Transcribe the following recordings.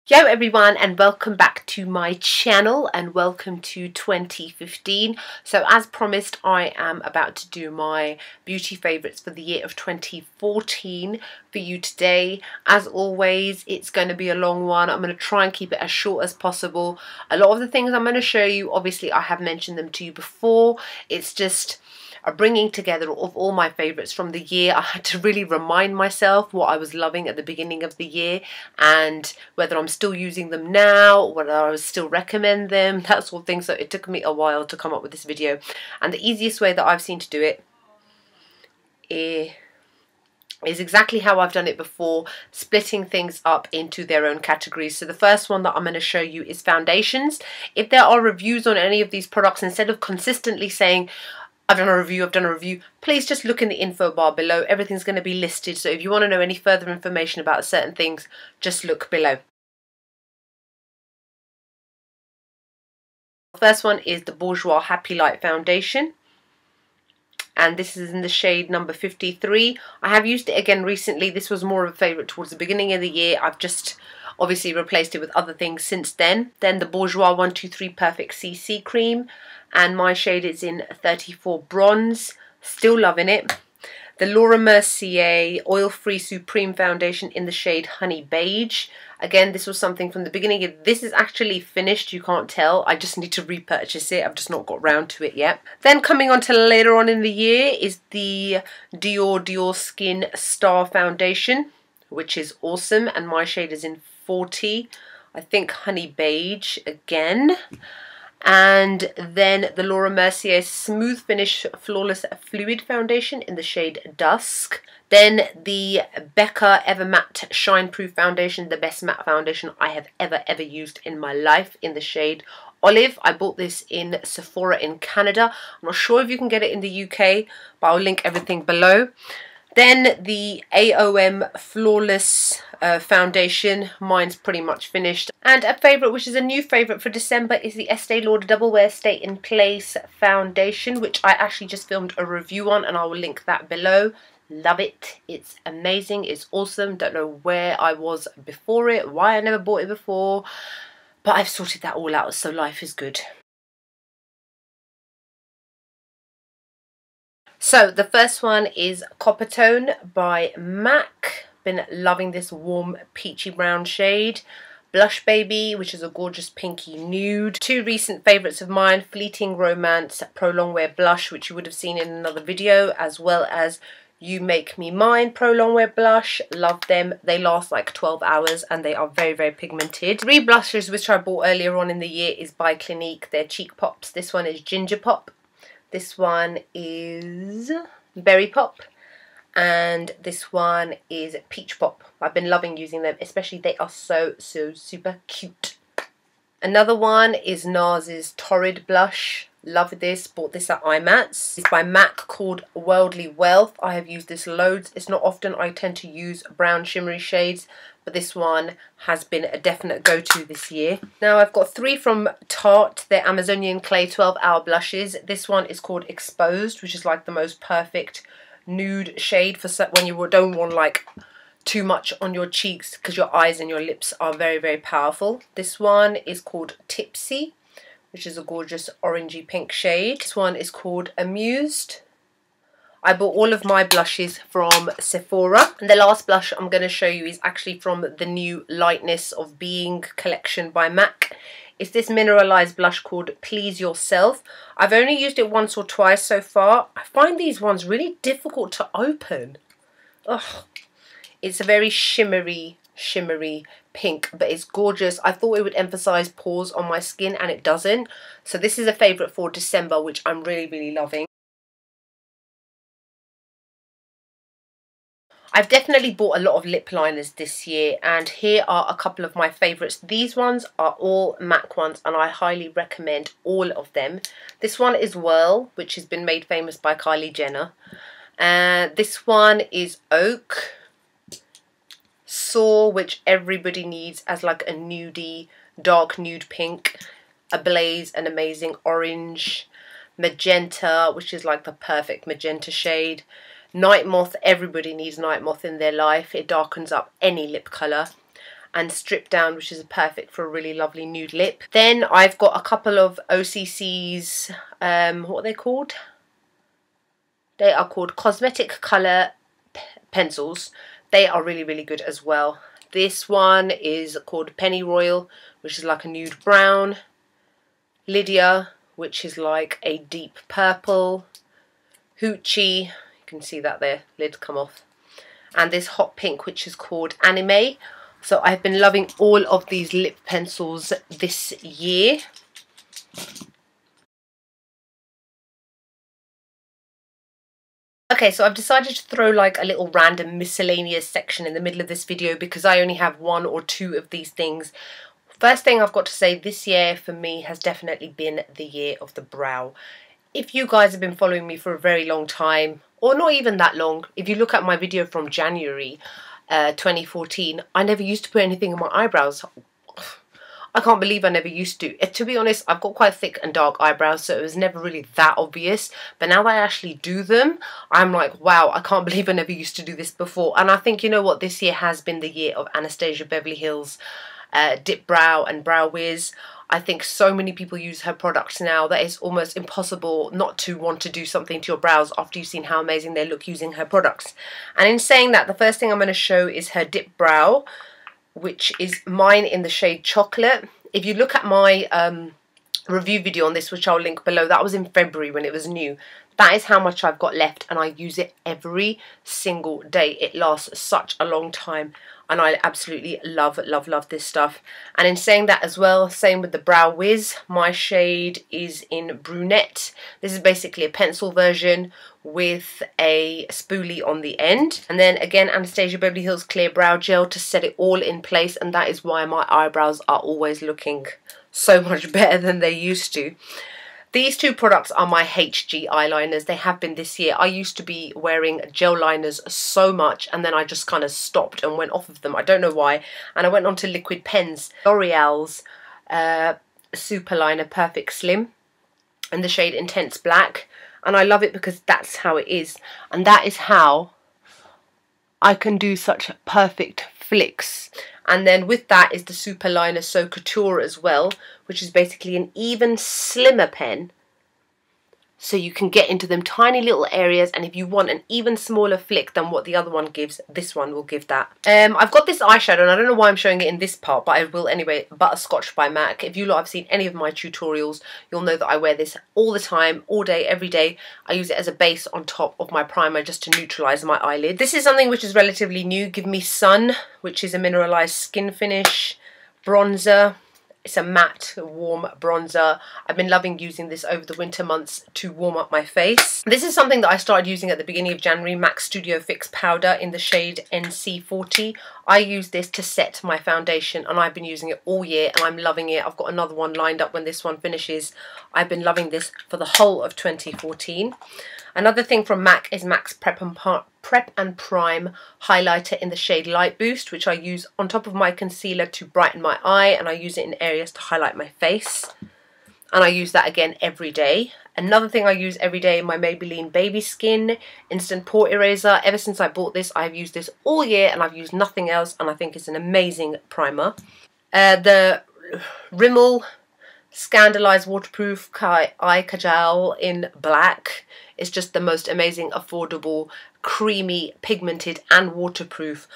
Yo everyone, and welcome back to my channel and welcome to 2015. So as promised, I am about to do my beauty favourites for the year of 2014 for you today. As always, it's going to be a long one. I'm going to try and keep it as short as possible. A lot of the things I'm going to show you, obviously I have mentioned them to you before. It's just a bringing together of all my favourites from the year. I had to really remind myself what I was loving at the beginning of the year and whether I'm still using them now, whether I would still recommend them, that sort of thing. So it took me a while to come up with this video, and the easiest way that I've seen to do it is exactly how I've done it before, splitting things up into their own categories. So the first one that I'm going to show you is foundations. If there are reviews on any of these products, instead of consistently saying I've done a review, please just look in the info bar below. Everything's going to be listed, so if you want to know any further information about certain things, just look below. The first one is the Bourjois Happy Light Foundation, and this is in the shade number 53. I have used it again recently. This was more of a favourite towards the beginning of the year. I've just obviously replaced it with other things since then. Then the Bourjois 123 Perfect CC Cream, and my shade is in 34 Bronze. Still loving it. The Laura Mercier Oil Free Supreme Foundation in the shade Honey Beige. Again, this was something from the beginning. This is actually finished, you can't tell. I just need to repurchase it. I've just not got round to it yet. Then coming on to later on in the year is the Diorskin Star Foundation, which is awesome. And my shade is in 40. I think Honey Beige again. And then the Laura Mercier Smooth Finish Flawless Fluide Foundation in the shade Dusk. Then the Becca Ever Matte Shine Proof Foundation, the best matte foundation I have ever used in my life, in the shade Olive. I bought this in Sephora in Canada. I'm not sure if you can get it in the UK, but I'll link everything below. Then the AOM Flawless foundation, mine's pretty much finished. And a favourite, which is a new favourite for December, is the Estee Lauder Double Wear Stay in Place foundation, which I actually just filmed a review on, and I will link that below. Love it. It's amazing. It's awesome. Don't know where I was before it, why I never bought it before, but I've sorted that all out, so life is good. So the first one is Coppertone by MAC. Been loving this warm peachy brown shade. Blushbaby, which is a gorgeous pinky nude. Two recent favourites of mine, Fleeting Romance Pro Longwear Blush, which you would have seen in another video, as well as You Make Me Mine Pro Longwear Blush. Love them. They last like 12 hours and they are very pigmented. Three blushes which I bought earlier on in the year is by Clinique. They're cheek pops. This one is Ginger Pop. This one is Berry Pop, and this one is Peach Pop. I've been loving using them, especially they are so super cute. Another one is NARS's Torrid Blush. Love this. Bought this at IMATS. It's by MAC, called Worldly Wealth. I have used this loads. It's not often I tend to use brown shimmery shades, but this one has been a definite go-to this year. Now I've got three from Tarte. They're Amazonian Clay 12-hour blushes. This one is called Exposed, which is like the most perfect nude shade for when you don't want like too much on your cheeks, because your eyes and your lips are very powerful. This one is called Tipsy, which is a gorgeous orangey pink shade. This one is called Amused. I bought all of my blushes from Sephora. And the last blush I'm going to show you is actually from the new Lightness of Being collection by MAC. It's this mineralized blush called Please Yourself. I've only used it once or twice so far. I find these ones really difficult to open. Ugh. It's a very shimmery pink, but it's gorgeous. I thought it would emphasize pores on my skin and it doesn't. So this is a favourite for December, which I'm really loving. I've definitely bought a lot of lip liners this year, and here are a couple of my favourites. These ones are all MAC ones and I highly recommend all of them. This one is Whirl, which has been made famous by Kylie Jenner. This one is Oak. Soar, which everybody needs as like a nudie, dark nude pink. Ablaze, an amazing orange. Magenta, which is like the perfect magenta shade. Night Moth, everybody needs Night Moth in their life. It darkens up any lip colour. and Strip Down, which is perfect for a really lovely nude lip. Then I've got a couple of OCC's, what are they called? They are called Cosmetic Colour pencils. They are really, really good as well. This one is called Penny Royal, which is like a nude brown. Lydia, which is like a deep purple. Hoochie, you can see that there, lid come off. And this hot pink, which is called Anime. So I've been loving all of these lip pencils this year. Okay, so I've decided to throw like a little random miscellaneous section in the middle of this video because I only have one or two of these things. First thing I've got to say, this year for me has definitely been the year of the brow. If you guys have been following me for a very long time, or not even that long, if you look at my video from January 2014, I never used to put anything in my eyebrows. I can't believe I never used to. To be honest, I've got quite thick and dark eyebrows, so it was never really that obvious. But now that I actually do them, I'm like, wow, I can't believe I never used to do this before. And I think, you know what, this year has been the year of Anastasia Beverly Hills Dip Brow and Brow Wiz. I think so many people use her products now that it's almost impossible not to want to do something to your brows after you've seen how amazing they look using her products. And in saying that, the first thing I'm going to show is her Dip Brow, which is mine in the shade Chocolate. If you look at my review video on this, which I'll link below, that was in February when it was new. That is how much I've got left, and I use it every single day. It lasts such a long time, and I absolutely love, love, love this stuff. And in saying that as well, same with the Brow Wiz. My shade is in Brunette. This is basically a pencil version with a spoolie on the end. And then again, Anastasia Beverly Hills Clear Brow Gel to set it all in place, and that is why my eyebrows are always looking so much better than they used to. These two products are my HG eyeliners. They have been this year. I used to be wearing gel liners so much, and then I just kind of stopped and went off of them. I don't know why. And I went on to liquid pens. L'Oreal's Super Liner Perfect Slim in the shade Intense Black. And I love it because that's how it is. And that is how I can do such perfect flicks. And then with that is the Super Liner So Couture as well, which is basically an even slimmer pen, so you can get into them tiny little areas, and if you want an even smaller flick than what the other one gives, this one will give that. I've got this eyeshadow, and I don't know why I'm showing it in this part, but I will anyway, Butterscotch by MAC. If you lot have seen any of my tutorials, you'll know that I wear this all the time, all day, every day. I use it as a base on top of my primer just to neutralise my eyelid. This is something which is relatively new. Give Me Sun, which is a mineralised skin finish bronzer. It's a matte, warm bronzer. I've been loving using this over the winter months to warm up my face. This is something that I started using at the beginning of January, MAC Studio Fix Powder in the shade NC40. I use this to set my foundation, and I've been using it all year, and I'm loving it. I've got another one lined up when this one finishes. I've been loving this for the whole of 2014. Another thing from MAC is MAC's Prep and Prime highlighter in the shade Light Boost, which I use on top of my concealer to brighten my eye, and I use it in areas to highlight my face. And I use that again every day. Another thing I use every day, my Maybelline Baby Skin Instant Pore Eraser. Ever since I bought this, I've used this all year, and I've used nothing else, and I think it's an amazing primer. The Rimmel Scandalized Waterproof Eye Kajal in black. It's just the most amazing, affordable, creamy, pigmented and waterproof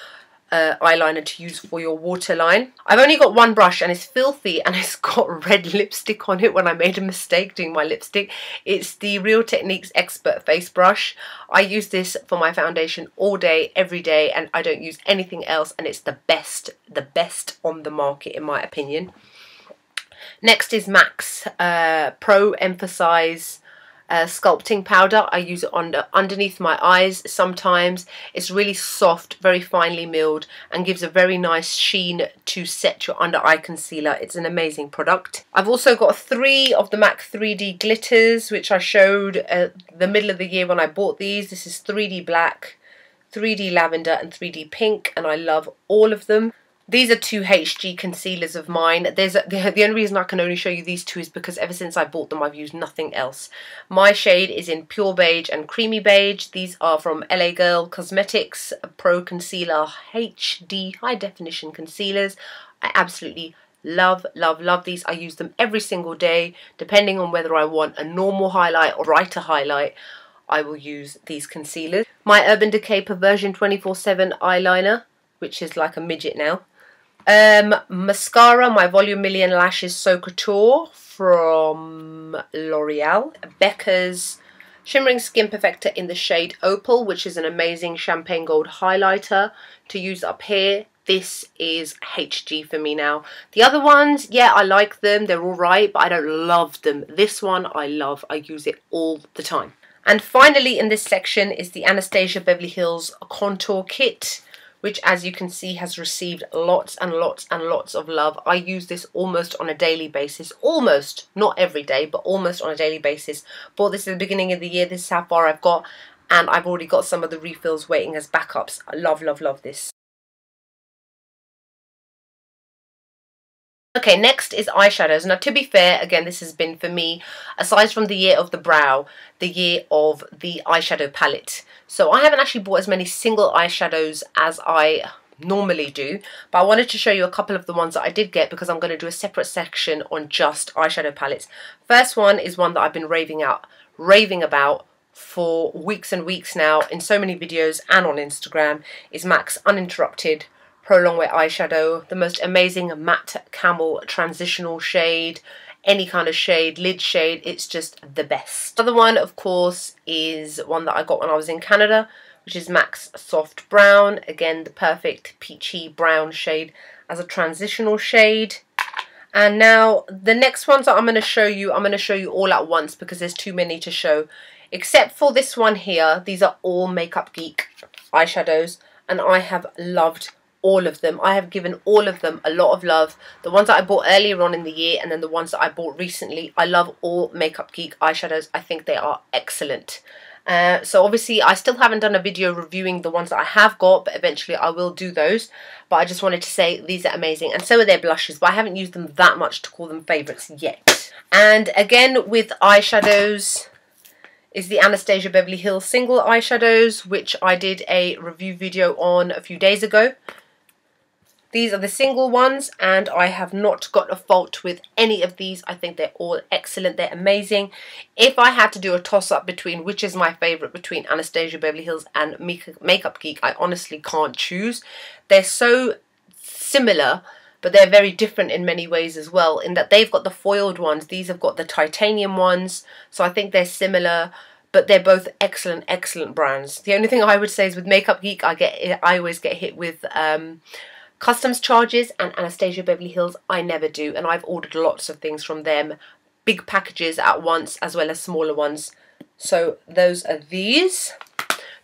eyeliner to use for your waterline. I've only got one brush, and it's filthy, and it's got red lipstick on it when I made a mistake doing my lipstick. It's the Real Techniques Expert Face Brush. I use this for my foundation all day, every day, and I don't use anything else, and it's the best on the market in my opinion. Next is MAC's Pro Emphasize sculpting powder. I use it underneath my eyes sometimes. It's really soft, very finely milled, and gives a very nice sheen to set your under eye concealer. It's an amazing product. I've also got 3 of the MAC 3D glitters, which I showed at the middle of the year when I bought these. This is 3D Black, 3D Lavender and 3D Pink, and I love all of them. These are two HG concealers of mine. The only reason I can only show you these two is because ever since I bought them I've used nothing else. My shade is in Pure Beige and Creamy Beige. These are from LA Girl Cosmetics Pro Concealer HD High Definition Concealers. I absolutely love, love, love these. I use them every single day. Depending on whether I want a normal highlight or brighter highlight, I will use these concealers. My Urban Decay Perversion 24/7 eyeliner, which is like a midget now. Mascara, my Volume Million Lashes So Couture from L'Oreal. Becca's Shimmering Skin Perfector in the shade Opal, which is an amazing champagne gold highlighter to use up here. This is HG for me now. The other ones, yeah, I like them. They're alright, but I don't love them. This one I love. I use it all the time. And finally in this section is the Anastasia Beverly Hills Contour Kit, which as you can see has received lots and lots and lots of love. I use this almost on a daily basis. Almost, not every day, but almost on a daily basis. Bought this at the beginning of the year. This is how far I've got. And I've already got some of the refills waiting as backups. I love, love, love this. Okay, next is eyeshadows. Now, to be fair, again, this has been for me, aside from the year of the brow, the year of the eyeshadow palette. So I haven't actually bought as many single eyeshadows as I normally do, but I wanted to show you a couple of the ones that I did get because I'm going to do a separate section on just eyeshadow palettes. First one is one that I've been raving about for weeks and weeks now in so many videos and on Instagram, is MAC's Uninterrupted Pro Longwear eyeshadow, the most amazing matte camel transitional shade, any kind of shade, lid shade, it's just the best. Another one, of course, is one that I got when I was in Canada, which is MAC's Soft Brown, again the perfect peachy brown shade as a transitional shade. And now the next ones that I'm going to show you all at once because there's too many to show, except for this one here. These are all Makeup Geek eyeshadows and I have loved all of them. I have given all of them a lot of love. The ones that I bought earlier on in the year and then the ones that I bought recently. I love all Makeup Geek eyeshadows. I think they are excellent. So obviously I still haven't done a video reviewing the ones that I have got, but eventually I will do those. But I just wanted to say these are amazing, and so are their blushes, but I haven't used them that much to call them favourites yet. And again with eyeshadows is the Anastasia Beverly Hills single eyeshadows, which I did a review video on a few days ago. These are the single ones and I have not got a fault with any of these. I think they're all excellent. They're amazing. If I had to do a toss-up between which is my favourite between Anastasia Beverly Hills and Makeup Geek, I honestly can't choose. They're so similar, but they're very different in many ways as well, in that they've got the foiled ones. These have got the titanium ones. So I think they're similar, but they're both excellent, excellent brands. The only thing I would say is with Makeup Geek, I always get hit with customs charges, and Anastasia Beverly Hills I never do, and I've ordered lots of things from them, big packages at once as well as smaller ones. So those are these.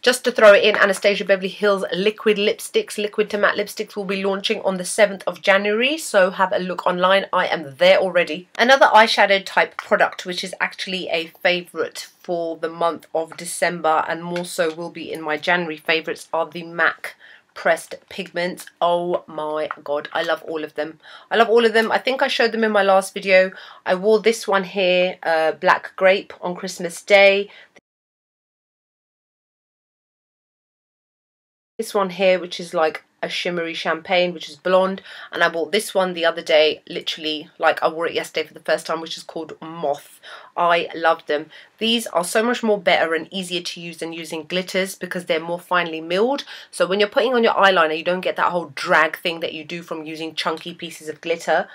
Just to throw it in, Anastasia Beverly Hills liquid lipsticks, liquid to matte lipsticks will be launching on the 7th of January, so have a look online. I am there already. Another eyeshadow type product which is actually a favourite for the month of December and more so will be in my January favourites are the MAC pressed pigments. Oh my god, I love all of them. I love all of them. I think I showed them in my last video. I wore this one here, Black Grape, on Christmas Day. This one here, which is like a shimmery champagne, which is blonde, and I bought this one the other day, literally like I wore it yesterday for the first time, which is called Moth. I love them. These are so much more better and easier to use than using glitters because they're more finely milled, so when you're putting on your eyeliner you don't get that whole drag thing that you do from using chunky pieces of glitter.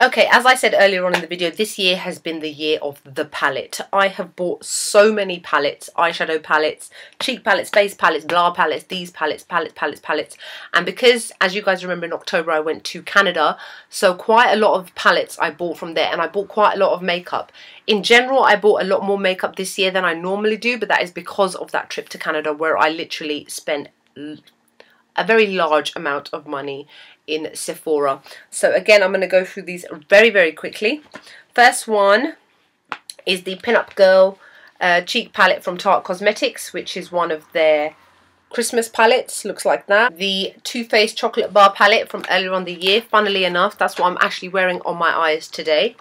Okay, as I said earlier on in the video, this year has been the year of the palette. I have bought so many palettes, eyeshadow palettes, cheek palettes, base palettes, blah palettes, these palettes, palettes. And because, as you guys remember, in October I went to Canada, so quite a lot of palettes I bought from there, and I bought quite a lot of makeup. In general, I bought a lot more makeup this year than I normally do, but that is because of that trip to Canada where I literally spent a very large amount of money in Sephora. So again, I'm going to go through these very, very quickly. First one is the Pin Up Girl cheek palette from Tarte Cosmetics, which is one of their Christmas palettes, looks like that. The Too Faced chocolate bar palette from earlier on the year. Funnily enough, that's what I'm actually wearing on my eyes today.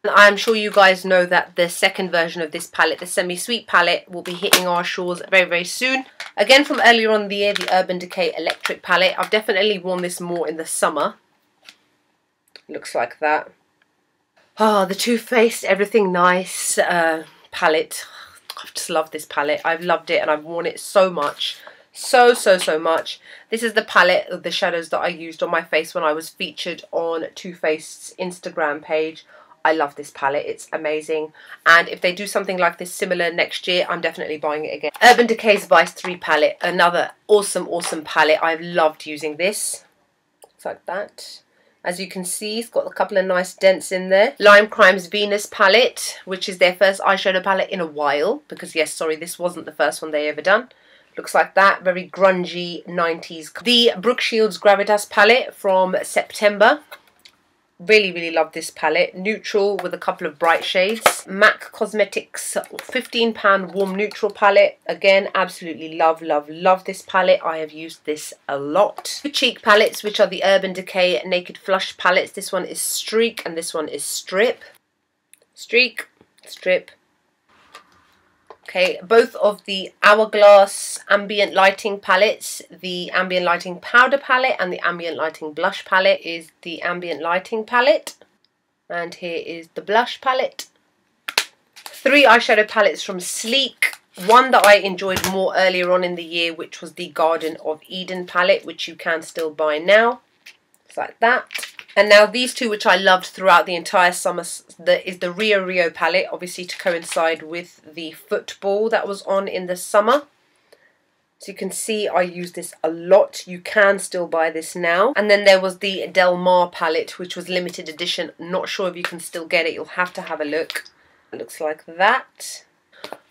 And I'm sure you guys know that the second version of this palette, the semi-sweet palette, will be hitting our shores very, very soon. Again, from earlier on in the year, the Urban Decay Electric palette. I've definitely worn this more in the summer. Looks like that. Oh, the Too Faced Everything Nice palette. I just love this palette. I've loved it and I've worn it so much. So much. This is the palette of the shadows that I used on my face when I was featured on Too Faced's Instagram page. I love this palette. It's amazing. And if they do something like this similar next year, I'm definitely buying it again. Urban Decay's Vice 3 palette. Another awesome palette. I've loved using this. It's like that. As you can see, it's got a couple of nice dents in there. Lime Crime's Venus palette, which is their first eyeshadow palette in a while. Because, yes, sorry, this wasn't the first one they ever done. Looks like that. Very grungy 90s. The Brooke Shields Gravitas palette from September. Really love this palette. Neutral with a couple of bright shades. MAC Cosmetics £15 warm neutral palette. Again, absolutely love this palette. I have used this a lot. Two cheek palettes, which are the Urban Decay Naked Flush palettes. This one is Streak and this one is Strip. Streak, Strip. Okay, both of the Hourglass Ambient Lighting palettes, the Ambient Lighting Powder palette and the Ambient Lighting Blush palette is the Ambient Lighting palette. And here is the Blush palette. 3 eyeshadow palettes from Sleek. One that I enjoyed more earlier on in the year, which was the Garden of Eden palette, which you can still buy now. It's like that. And now these two, which I loved throughout the entire summer, is the Rio palette, obviously to coincide with the football that was on in the summer. So you can see I use this a lot. You can still buy this now. And then there was the Del Mar palette, which was limited edition. Not sure if you can still get it. You'll have to have a look. It looks like that.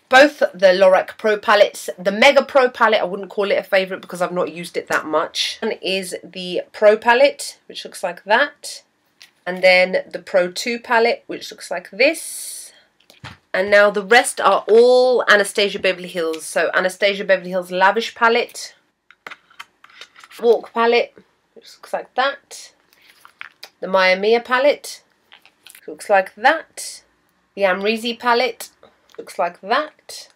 Both the Lorac Pro palettes. The Mega Pro palette, I wouldn't call it a favourite because I've not used it that much. One is the Pro palette, which looks like that. And then the Pro 2 palette, which looks like this. And now the rest are all Anastasia Beverly Hills. So Anastasia Beverly Hills Lavish palette. Walk palette, which looks like that. The Maya Mia palette, which looks like that. The Amrezy palette, looks like that.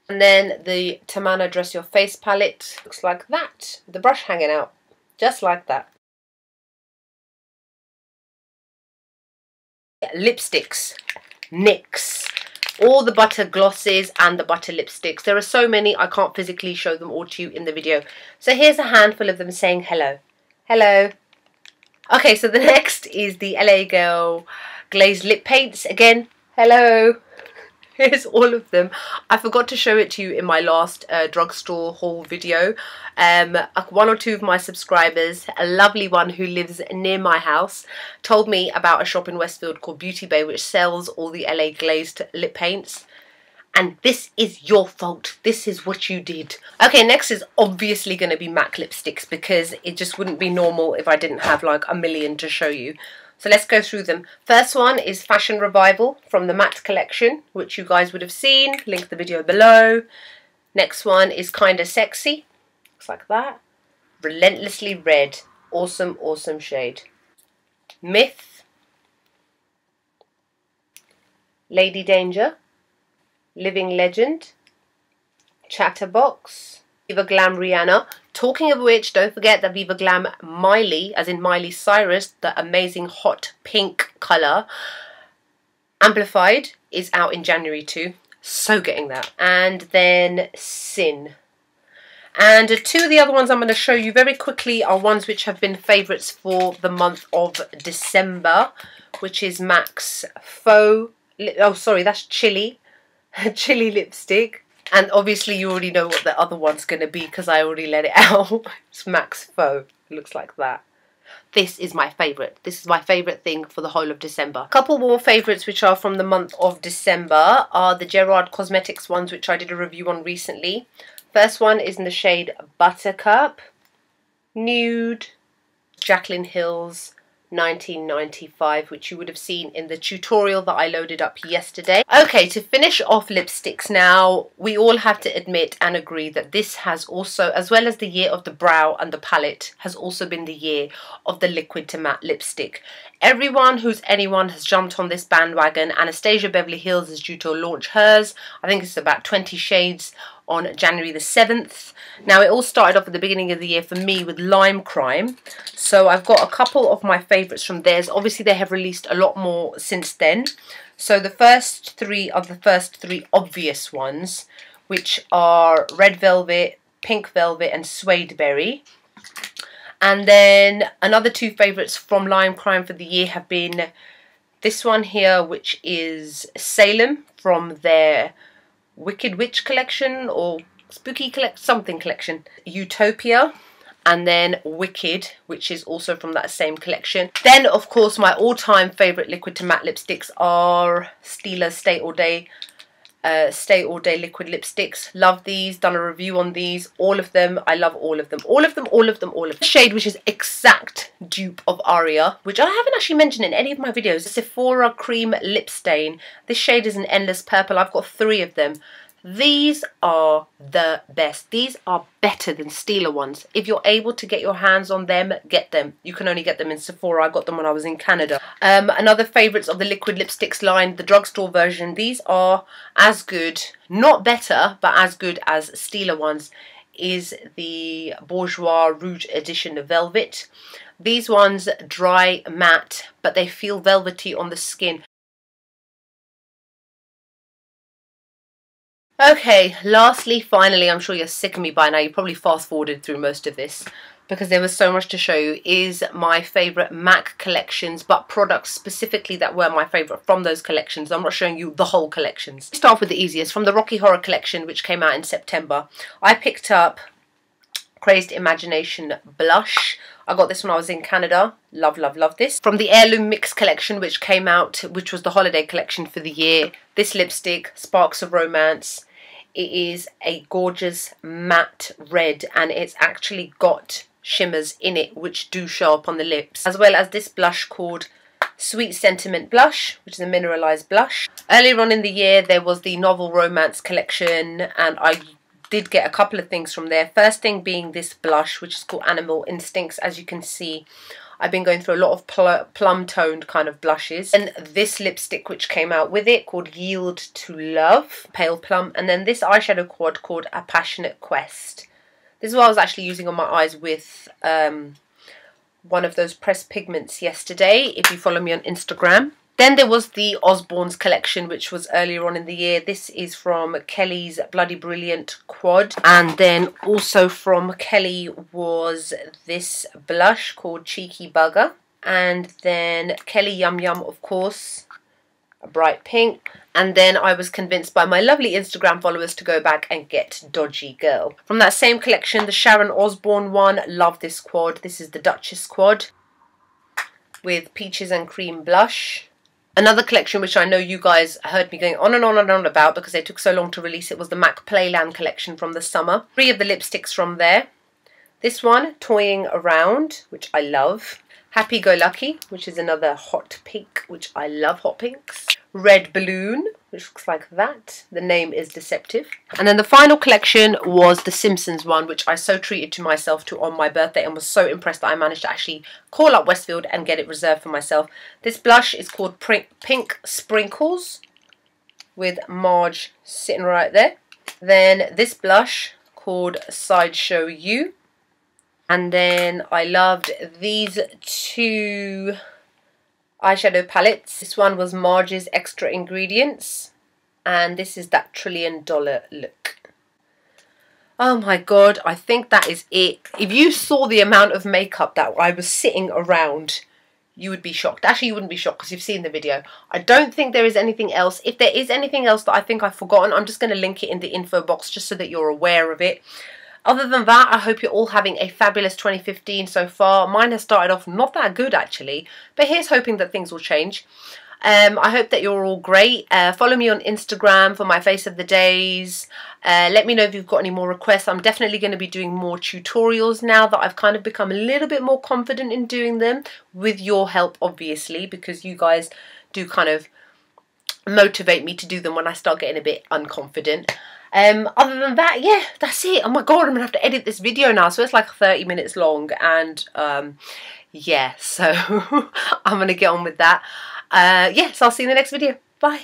And then the Tamana Dress Your Face palette looks like that. The brush hanging out, just like that. Lipsticks, NYX. All the butter glosses and the butter lipsticks. There are so many, I can't physically show them all to you in the video. So here's a handful of them saying hello. Hello. Okay, so the next is the LA Girl Glazed Lip Paints. Again, hello. Here's all of them. I forgot to show it to you in my last drugstore haul video. One or two of my subscribers, a lovely one who lives near my house, told me about a shop in Westfield called Beauty Bay, which sells all the LA glazed lip paints. And this is your fault. This is what you did. Okay, next is obviously going to be MAC lipsticks because it just wouldn't be normal if I didn't have like a million to show you. So let's go through them. First one is Fashion Revival from the Matte collection, which you guys would have seen. Link the video below. Next one is Kinda Sexy. Looks like that. Relentlessly Red. Awesome, awesome shade. Myth. Lady Danger. Living Legend. Chatterbox. Viva Glam Rihanna. Talking of which, don't forget that Viva Glam Miley, as in Miley Cyrus, the amazing hot pink colour, Amplified, is out in January too. So getting that. And then Sin. And two of the other ones I'm going to show you very quickly are ones which have been favourites for the month of December, which is MAC's Faux, oh sorry, that's Chili, Chili lipstick. And obviously you already know what the other one's going to be because I already let it out. It's MAC's Faux. It looks like that. This is my favourite. This is my favourite thing for the whole of December. A couple more favourites which are from the month of December are the Gerard Cosmetics ones, which I did a review on recently. First one is in the shade Buttercup. Nude. Jaclyn Hill's 1995, which you would have seen in the tutorial that I loaded up yesterday. Okay, to finish off lipsticks now, we all have to admit and agree that this has also, as well as the year of the brow and the palette, has also been the year of the liquid to matte lipstick. Everyone who's anyone has jumped on this bandwagon. Anastasia Beverly Hills is due to launch hers. I think it's about 20 shades on January the 7th. Now, it all started off at the beginning of the year for me with Lime Crime. So I've got a couple of my favourites from theirs. Obviously, they have released a lot more since then. So the first three are the first three obvious ones, which are Red Velvet, Pink Velvet and Suede Berry. And then another two favourites from Lime Crime for the year have been this one here, which is Salem from their Wicked Witch collection or Spooky something collection, Utopia, and then Wicked, which is also from that same collection. Then, of course, my all-time favourite liquid to matte lipsticks are Stila's Stay All Day liquid lipsticks. Love these, done a review on these, all of them. I love all of them. The shade, which is exact dupe of Aria, which I haven't actually mentioned in any of my videos, Sephora Cream Lip Stain. This shade is an endless purple. I've got 3 of them. These are the best. These are better than Stila ones. If you're able to get your hands on them, get them. You can only get them in Sephora. I got them when I was in Canada. Another favourites of the liquid lipsticks line, the drugstore version. These are as good, not better, but as good as Stila ones, is the Bourjois Rouge Edition Velvet. These ones dry matte, but they feel velvety on the skin. Okay, lastly, finally, I'm sure you're sick of me by now. You probably fast forwarded through most of this because there was so much to show you, is my favourite MAC collections, but products specifically that were my favourite from those collections. I'm not showing you the whole collections. Let's start with the easiest. From the Rocky Horror collection, which came out in September, I picked up Crazed Imagination Blush. I got this when I was in Canada. Love, love, love this. From the Heirloom Mix collection, which came out, which was the holiday collection for the year, this lipstick, Sparks of Romance. It is a gorgeous matte red, and it's actually got shimmers in it which do show up on the lips, as well as this blush called Sweet Sentiment Blush, which is a mineralized blush. Earlier on in the year, there was the Novel Romance collection, and I did get a couple of things from there. First thing being this blush, which is called Animal Instincts. As you can see, I've been going through a lot of plum toned kind of blushes. And this lipstick which came out with it called Yield to Love, pale plum. And then this eyeshadow quad called A Passionate Quest. This is what I was actually using on my eyes with one of those pressed pigments yesterday, if you follow me on Instagram. Then there was the Osborne's collection, which was earlier on in the year. This is from Kelly's Bloody Brilliant Quad. And then also from Kelly was this blush called Cheeky Bugger. And then Kelly Yum Yum, of course, a bright pink. And then I was convinced by my lovely Instagram followers to go back and get Dodgy Girl. From that same collection, the Sharon Osbourne one. Love this quad. This is the Duchess quad with Peaches and Cream blush. Another collection which I know you guys heard me going on and on and on about because they took so long to release it was the MAC Playland collection from the summer. 3 of the lipsticks from there. This one, Toying Around, which I love. Happy Go Lucky, which is another hot pink, which I love hot pinks. Red Balloon, which looks like that. The name is deceptive. And then the final collection was the Simpsons one, which I so treated to myself to on my birthday and was so impressed that I managed to actually call up Westfield and get it reserved for myself. This blush is called Pink Sprinkles with Marge sitting right there. Then this blush called Sideshow You. And then I loved these 2 eyeshadow palettes. This one was Marge's Extra Ingredients, and this is that $1 trillion look. Oh my god, I think that is it. If you saw the amount of makeup that I was sitting around, you would be shocked. Actually, you wouldn't be shocked because you've seen the video. I don't think there is anything else. If there is anything else that I think I've forgotten, I'm just going to link it in the info box just so that you're aware of it. Other than that, I hope you're all having a fabulous 2015 so far. Mine has started off not that good actually, but here's hoping that things will change. I hope that you're all great. Follow me on Instagram for my face of the days. Let me know if you've got any more requests. I'm definitely going to be doing more tutorials now that I've kind of become a little bit more confident in doing them, with your help obviously, because you guys do kind of motivate me to do them when I start getting a bit unconfident. Other than that, yeah, that's it. Oh my god, I'm gonna have to edit this video now, so it's like 30 minutes long, and yeah, so I'm gonna get on with that. Yeah, so I'll see you in the next video. Bye.